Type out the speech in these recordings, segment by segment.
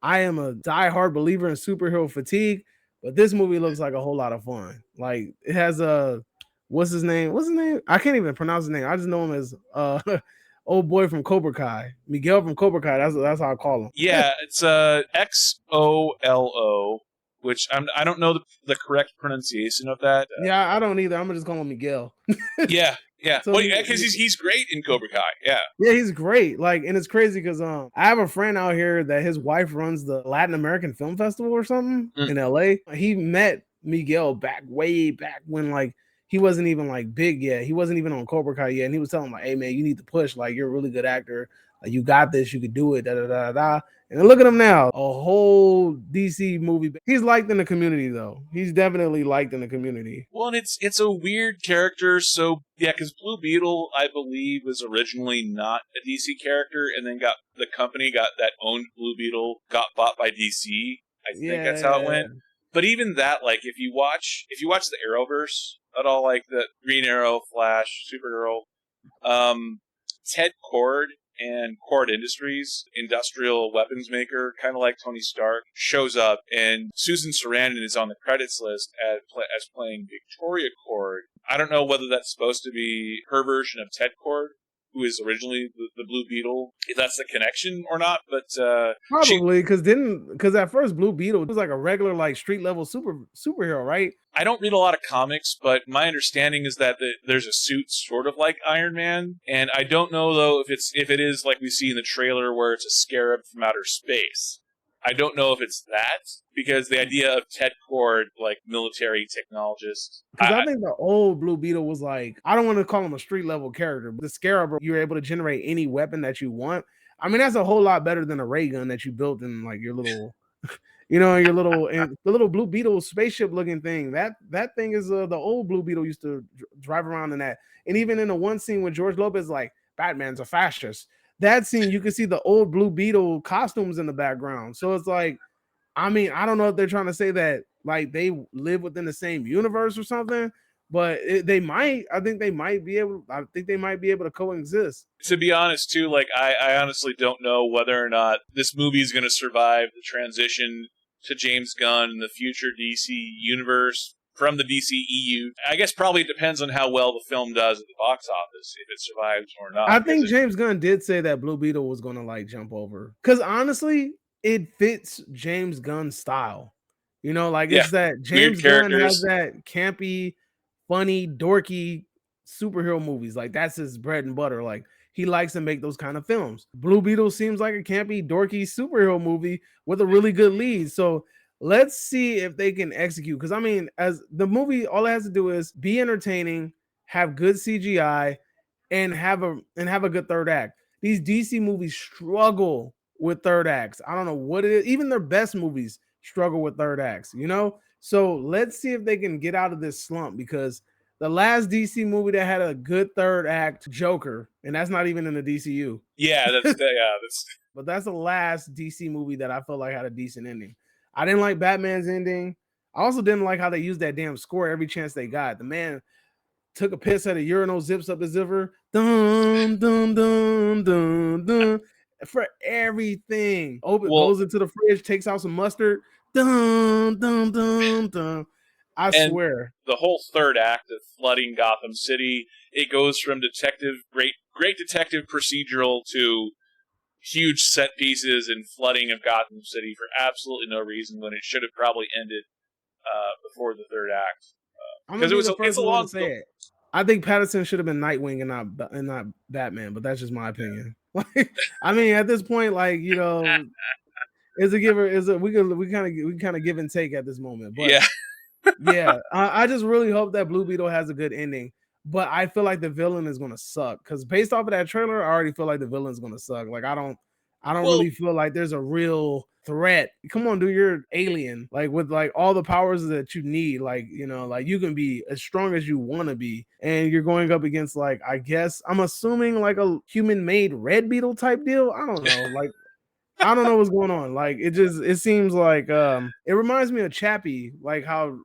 I am a diehard believer in superhero fatigue, but this movie looks like a whole lot of fun. Like it has a what's his name? What's his name? I can't even pronounce his name. I just know him as old boy from Cobra Kai, Miguel from Cobra Kai. That's how I call him. Yeah, it's Xolo, which I don't know the correct pronunciation of that. Yeah, I don't either. I'm gonna just call him Miguel. Yeah. So Well, because he's great in Cobra Kai. Yeah. Yeah, he's great. Like, and it's crazy because I have a friend out here that his wife runs the Latin American Film Festival or something in LA. He met Miguel way back when like he wasn't even like big yet. He wasn't even on Cobra Kai yet. And he was telling him, like, hey man, you need to push. Like, you're a really good actor. Like, you got this, you could do it, da da da da. And then look at him now, a whole DC movie. He's liked in the community, though. He's definitely liked in the community. Well, and it's a weird character. So yeah, because Blue Beetle, I believe, was originally not a DC character, and then the company that owned Blue Beetle got bought by DC. I think that's how it went. But even that, like, if you watch the Arrowverse at all, like the Green Arrow, Flash, Supergirl, Ted Kord and Kord Industries, industrial weapons maker, kind of like Tony Stark, shows up, and Susan Sarandon is on the credits list as playing Victoria Kord. I don't know whether that's supposed to be her version of Ted Kord, who is originally the Blue Beetle, if that's the connection or not, but probably because at first Blue Beetle was like a regular like street level superhero, right? I don't read a lot of comics, but my understanding is that there's a suit sort of like Iron Man, and I don't know though if it is like we see in the trailer where it's a scarab from outer space. I don't know if it's that, because the idea of Ted Kord, like military technologist. Because I think the old Blue Beetle was like, I don't want to call him a street level character, but the Scarab, you're able to generate any weapon that you want. I mean, that's a whole lot better than a ray gun that you built in like your little, the little Blue Beetle spaceship looking thing. That thing is the old Blue Beetle used to drive around in that. And even in the one scene with George Lopez, like, Batman's a fascist. That scene, you can see the old Blue Beetle costumes in the background. So it's like, I mean, I don't know if they're trying to say that like they live within the same universe or something, but they might. I think they might be able to coexist. To be honest, too, like I honestly don't know whether or not this movie is going to survive the transition to James Gunn in the future DC universe from the DCEU. I guess probably it depends on how well the film does at the box office, if it survives or not. I think James Gunn did say that Blue Beetle was going to like jump over, because honestly, it fits James Gunn's style. It's that James Gunn has that campy, funny, dorky superhero movies. Like, that's his bread and butter. Like, he likes to make those kind of films. Blue Beetle seems like a campy, dorky superhero movie with a really good lead. So let's see if they can execute. Because I mean, as the movie, all it has to do is be entertaining, have good CGI, and have a good third act. These DC movies struggle with third acts. I don't know what it is. Even their best movies struggle with third acts, So let's see if they can get out of this slump, because the last DC movie that had a good third act, Joker, and that's not even in the DCU. Yeah, that's But that's the last DC movie that I felt like had a decent ending. I didn't like Batman's ending. I also didn't like how they used that damn score every chance they got. The man took a piss at a urinal, zips up his zipper, dum dum dum dum dum, for everything. Goes into the fridge, takes out some mustard, dum dum dum dum. I swear. The whole third act of flooding Gotham City, it goes from great detective procedural to huge set pieces and flooding of Gotham City for absolutely no reason, when it should have probably ended before the third act. Because it's a long say it. I think Pattinson should have been Nightwing and not Batman, but that's just my opinion. I mean, at this point, like, is a giver, we kind of give and take at this moment. But yeah, I just really hope that Blue Beetle has a good ending. But I feel like the villain is gonna suck, because based off of that trailer, I already feel like the villain's gonna suck. Like, I don't really feel like there's a real threat. Come on, dude, you're an alien, like, with like all the powers that you need. Like, like, you can be as strong as you want to be, and you're going up against, like, I guess I'm assuming like a human-made Red Beetle type deal. I don't know, like. I don't know what's going on. Like, it seems like it reminds me of Chappie, like how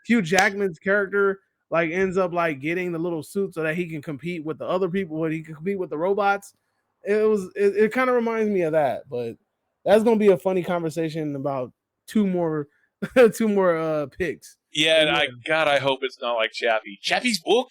Hugh Jackman's character like ends up like getting the little suit so that he can compete with the other people, when he can compete with the robots. It kind of reminds me of that, but That's gonna be a funny conversation in about two more two more picks. Yeah, But and yeah. I hope it's not like Chappie. Chappie's book?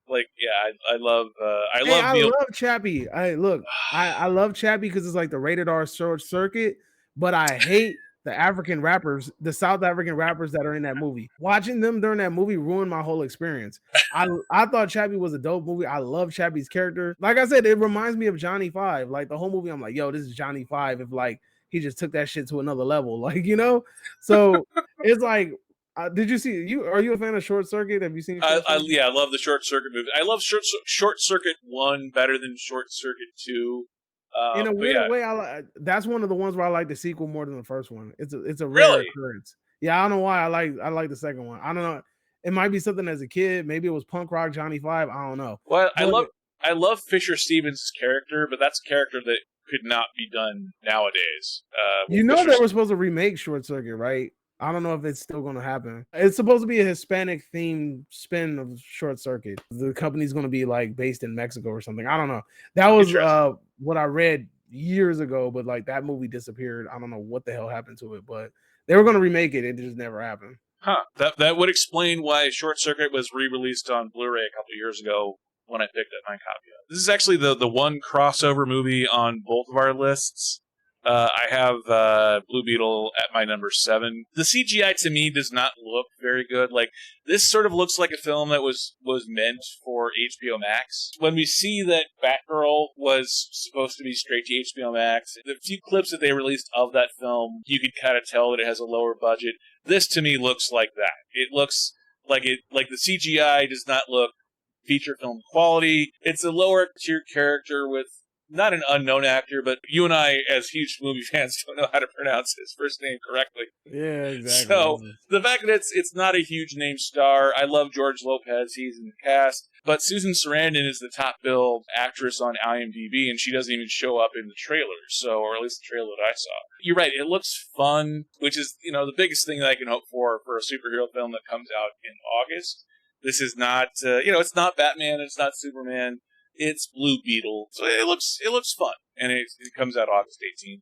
Like, yeah, I Hey, love I Neil. love Chappie. I love Chappie because it's like the rated R short circuit, but I hate the African rappers, the South African rappers that are in that movie. Watching them during that movie ruined my whole experience. I thought Chappie was a dope movie. I love Chappie's character. Like I said, it reminds me of Johnny Five. Like the whole movie, I'm like, yo, this is Johnny Five. If like he just took that shit to another level, like you know. So it's like, did you see you? Are you a fan of Short Circuit? Have you seen Short Circuit? Yeah, I love the Short Circuit movie. I love Short Circuit 1 better than Short Circuit 2. In a But weird yeah, way, that's one of the ones where I like the sequel more than the first one. It's a rare really. occurrence. Yeah, I don't know why I like the second one. I don't know. It might be something as a kid. Maybe it was punk rock Johnny Five. I don't know. Well, But I love Fisher Stevens' character, but that's a character that could not be done nowadays. With you know Fisher. they were supposed to remake Short Circuit, right? I don't know if it's still going to happen. It's supposed to be a Hispanic themed spin of Short Circuit. The company's going to be like based in Mexico or something. I don't know. That was Interesting. what I read years ago, but like that movie disappeared. I don't know what the hell happened to it, but they were going to remake it. It just never happened. Huh. That would explain why Short Circuit was re-released on Blu-ray a couple years ago when I picked up my copy of it. This is actually the one crossover movie on both of our lists. I have Blue Beetle at my number 7. The CGI to me does not look very good. Like, this sort of looks like a film that was meant for HBO Max. When we see that Batgirl was supposed to be straight to HBO Max, the few clips that they released of that film, you could kind of tell that it has a lower budget. This to me looks like that. It looks like the CGI does not look feature film quality. It's a lower tier character with not an unknown actor, but you and I, as huge movie fans, don't know how to pronounce his first name correctly. Yeah, exactly. So the fact that it's not a huge name star, I love George Lopez, he's in the cast, but Susan Sarandon is the top billed actress on IMDb, and she doesn't even show up in the trailer, or at least the trailer that I saw. You're right, it looks fun, which is the biggest thing that I can hope for a superhero film that comes out in August. This is not, it's not Batman, it's not Superman. It's Blue Beetle, so it looks fun, and it comes out August 18th.